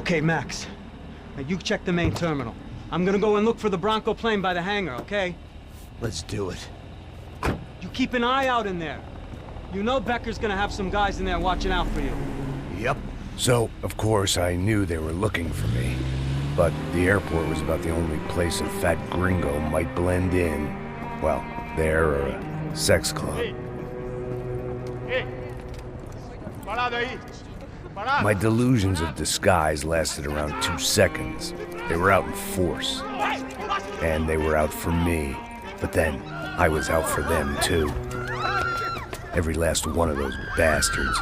Okay, Max. Now you check the main terminal. I'm gonna go and look for the Bronco plane by the hangar, okay? Let's do it. You keep an eye out in there. You know Becker's gonna have some guys in there watching out for you. Yep. So, of course, I knew they were looking for me. But the airport was about the only place a fat gringo might blend in. Well, there or a sex club. My delusions of disguise lasted around 2 seconds. They were out in force. And they were out for me. But then, I was out for them too. Every last one of those bastards.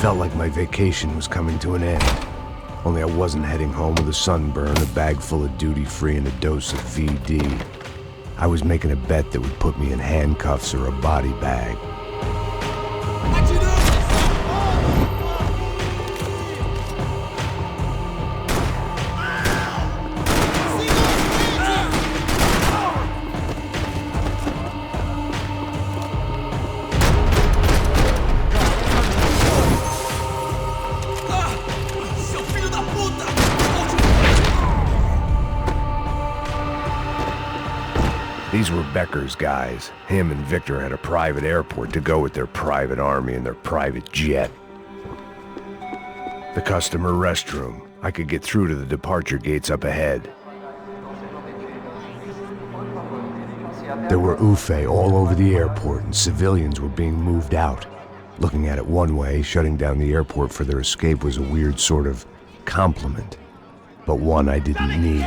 Felt like my vacation was coming to an end. Only I wasn't heading home with a sunburn, a bag full of duty-free, and a dose of VD. I was making a bet that would put me in handcuffs or a body bag. These were Becker's guys. Him and Victor had a private airport to go with their private army and their private jet. The customer restroom. I could get through to the departure gates up ahead. There were UFE all over the airport and civilians were being moved out. Looking at it one way, shutting down the airport for their escape was a weird sort of compliment, but one I didn't need.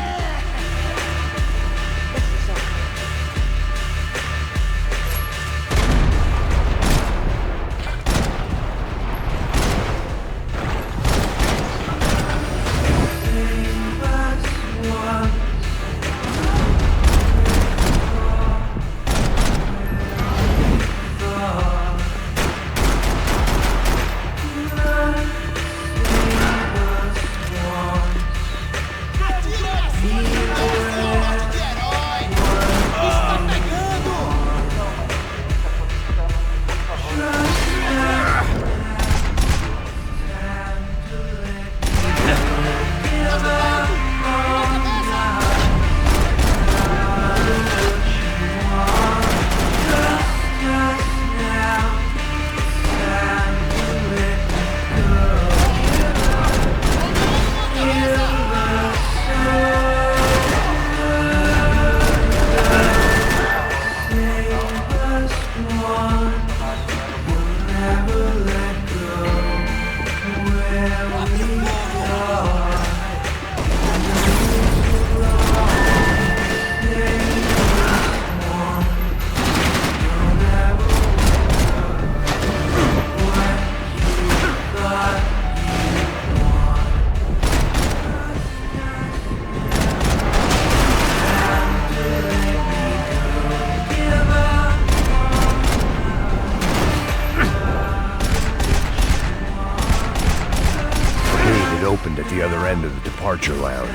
It opened at the other end of the departure lounge.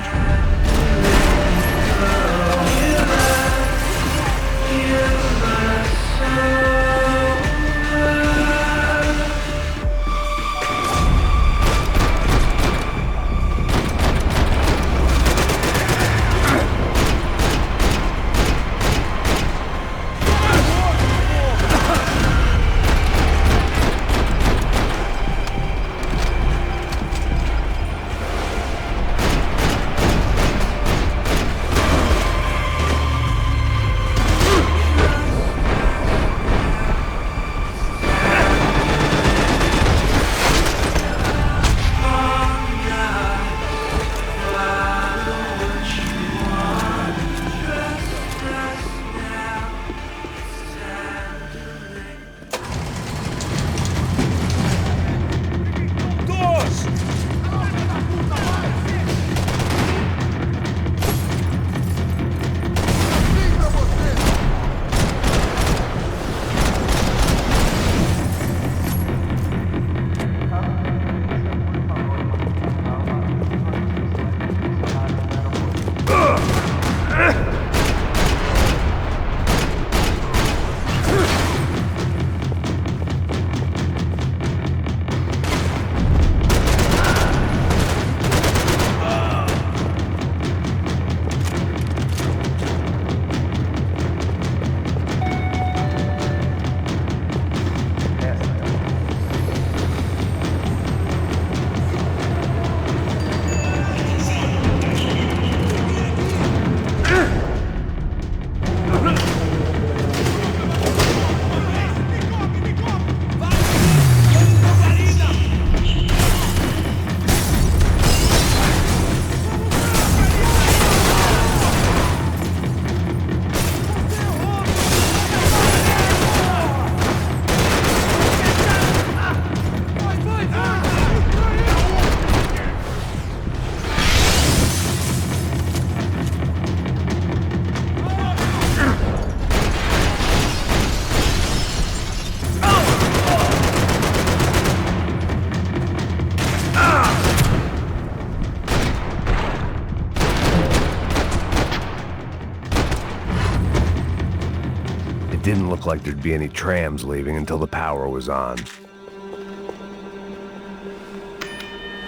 Didn't look like there'd be any trams leaving until the power was on.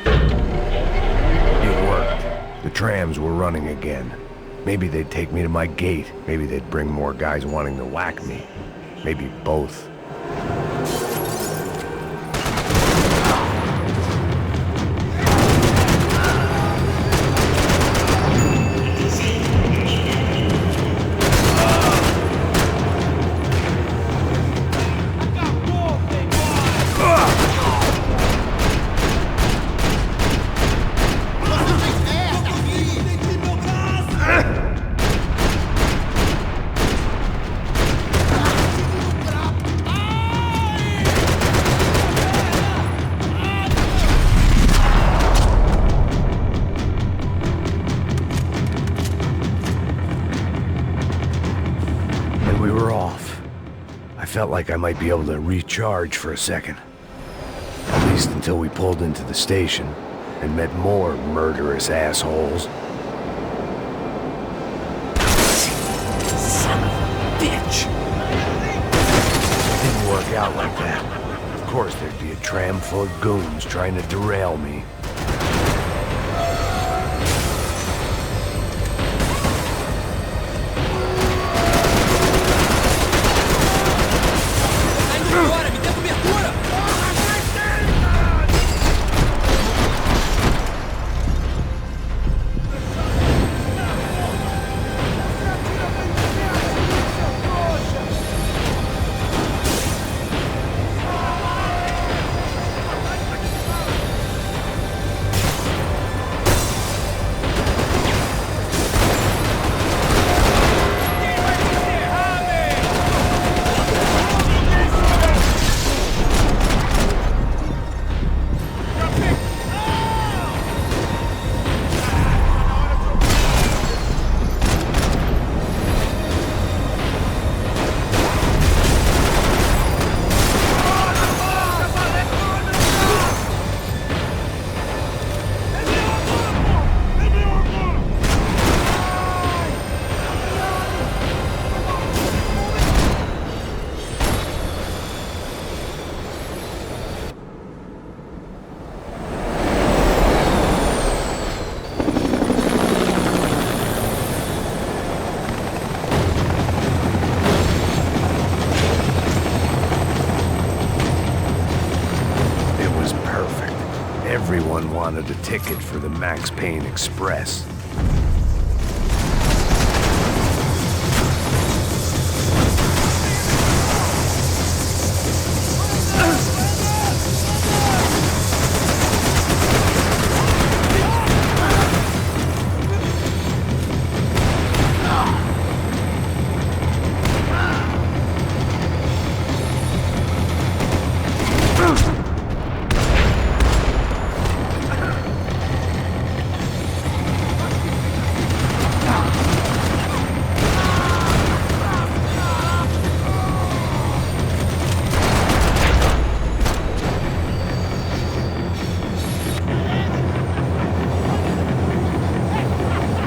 It worked. The trams were running again. Maybe they'd take me to my gate. Maybe they'd bring more guys wanting to whack me. Maybe both. Felt like I might be able to recharge for a second. At least until we pulled into the station and met more murderous assholes. Son of a bitch! It didn't work out like that. Of course there'd be a tram full of goons trying to derail me. ticket for the Max Payne Express.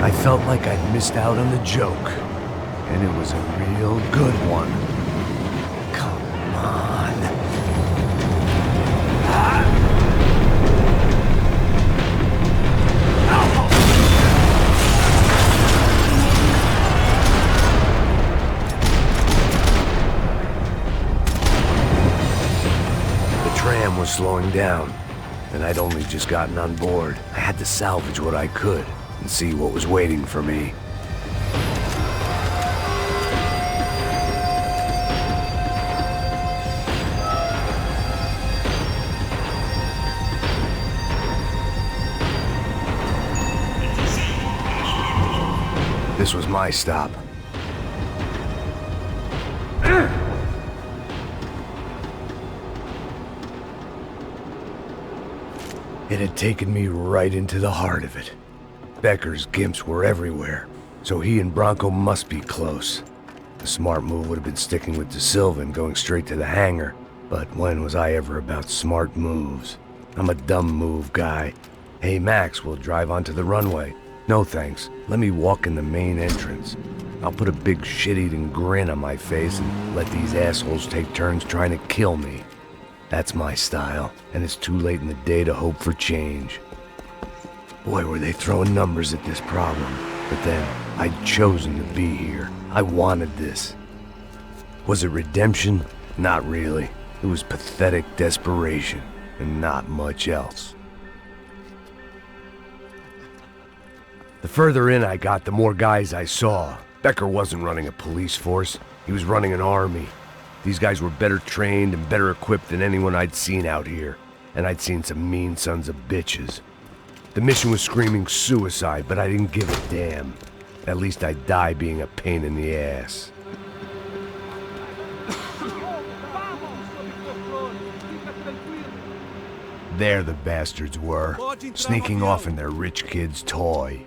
I felt like I'd missed out on the joke, and it was a real good one. Come on. The tram was slowing down, and I'd only just gotten on board. I had to salvage what I could and see what was waiting for me. This was my stop. It had taken me right into the heart of it. Becker's gimps were everywhere, so he and Bronco must be close. The smart move would have been sticking with De Silva and going straight to the hangar, but when was I ever about smart moves? I'm a dumb move guy. Hey Max, we'll drive onto the runway. No thanks, let me walk in the main entrance. I'll put a big shit-eating grin on my face and let these assholes take turns trying to kill me. That's my style, and it's too late in the day to hope for change. Boy, were they throwing numbers at this problem. But then, I'd chosen to be here. I wanted this. Was it redemption? Not really. It was pathetic desperation, and not much else. The further in I got, the more guys I saw. Becker wasn't running a police force. He was running an army. These guys were better trained and better equipped than anyone I'd seen out here. And I'd seen some mean sons of bitches. The mission was screaming suicide, but I didn't give a damn. At least I'd die being a pain in the ass. There the bastards were, sneaking off in their rich kid's toy.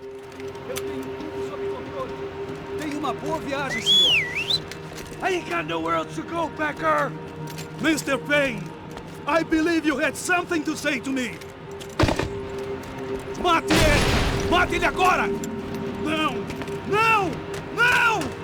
I ain't got nowhere else to go, Becker! Mr. Payne, I believe you had something to say to me! Mate ele! Mate ele agora! Não! Não! Não!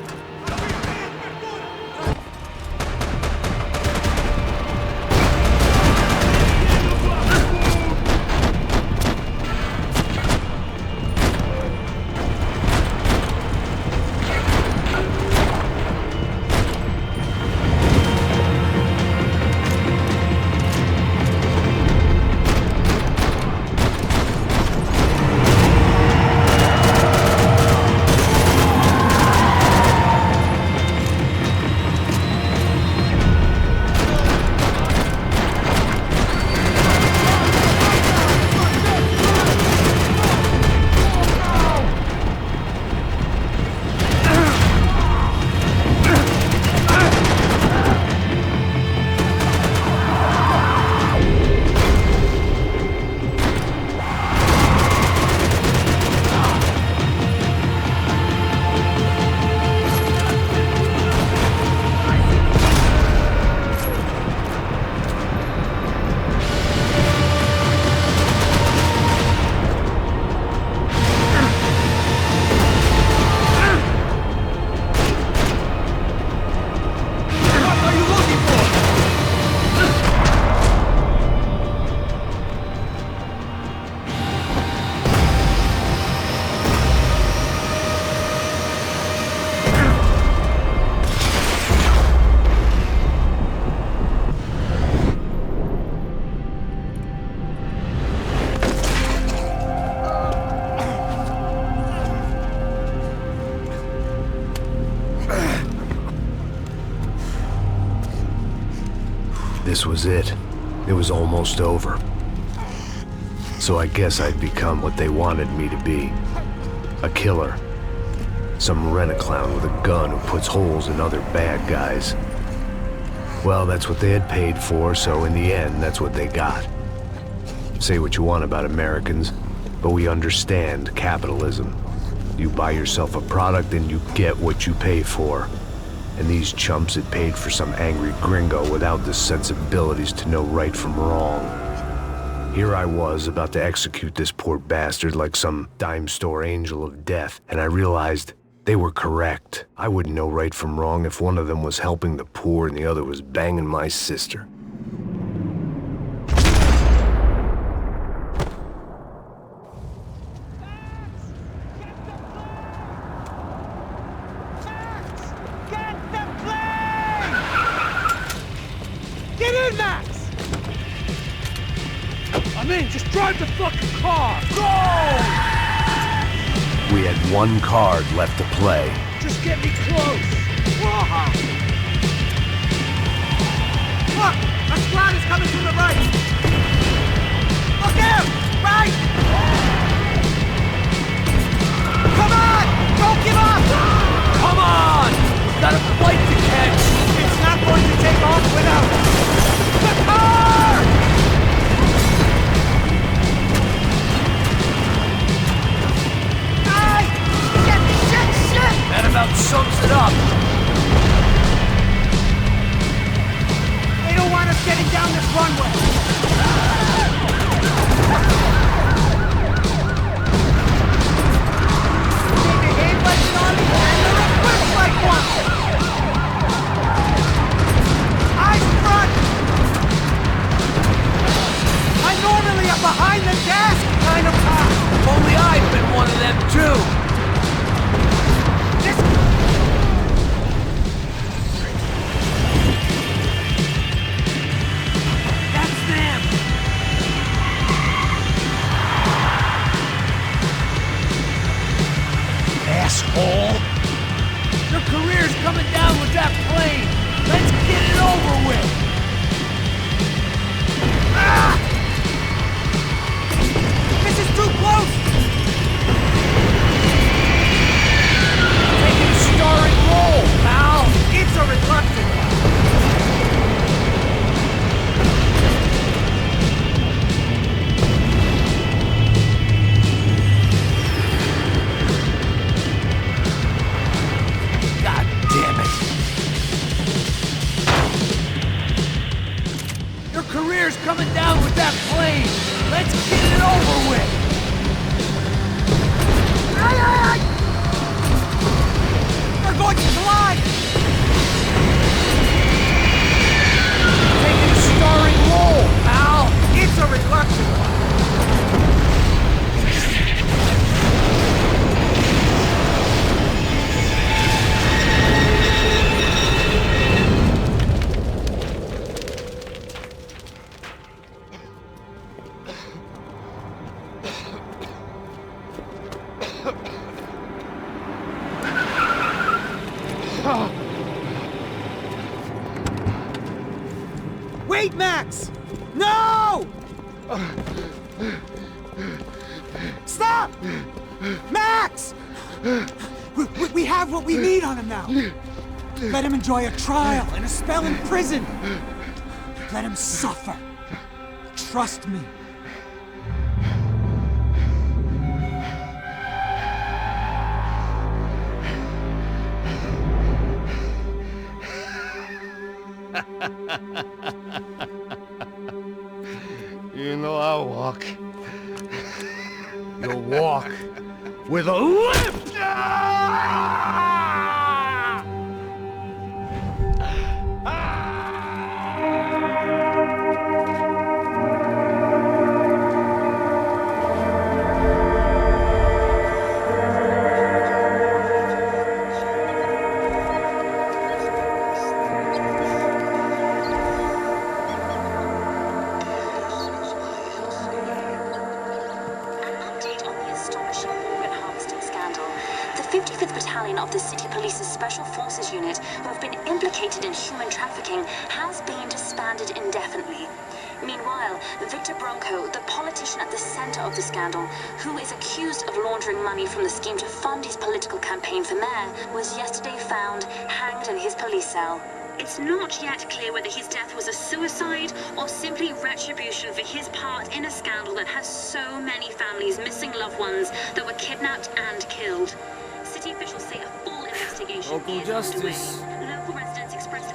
This was it. It was almost over. So I guess I'd become what they wanted me to be. A killer. Some rent-a-clown with a gun who puts holes in other bad guys. Well, that's what they had paid for, so in the end, that's what they got. Say what you want about Americans, but we understand capitalism. You buy yourself a product and you get what you pay for. And these chumps had paid for some angry gringo without the sensibilities to know right from wrong. Here I was, about to execute this poor bastard like some dime store angel of death, and I realized they were correct. I wouldn't know right from wrong if one of them was helping the poor and the other was banging my sister. Just drive the fucking car! Go! We had one card left to play. Just get me close! Whoa! Look! A squad is coming from the right! Look out! Right! Come on! Don't give up! Come on! We've got a flight to catch! It's not going to take off without the car! That about sums it up. They don't want us getting down this runway. They behave like an army and they're equipped like one. Eyes front. I'm normally a behind the desk kind of cop. If only I'd been one of them too. Asshole! Your career's coming down with that plane! Let's get it over with! Ah! This is too close! Taking a starring role, pal! It's a reluctant one! Coming down with that plane! Let's get it over with! Aye, aye, aye! They're going to collide! Taking a starring role, pal! It's a reluctant one! Wait, Max! No! Stop! Max! We have what we need on him now. Let him enjoy a trial and a spell in prison. Let him suffer. Trust me. You know I'll walk. You'll walk with a lift! An update on the astonishing Enhancements scandal. The 55th Battalion of the City Police's Special Forces Unit, who have been implicated in human trafficking, has been disbanded indefinitely. Meanwhile, Victor Bronco, the politician at the center of the scandal, who is accused of laundering money from the scheme to fund his political campaign for mayor, was yesterday found hanged in his police cell. It's not yet clear whether his death was a suicide or simply retribution for his part in a scandal that has so many families missing loved ones that were kidnapped and killed. City officials say a full investigation Local is justice. underway. Local residents expressed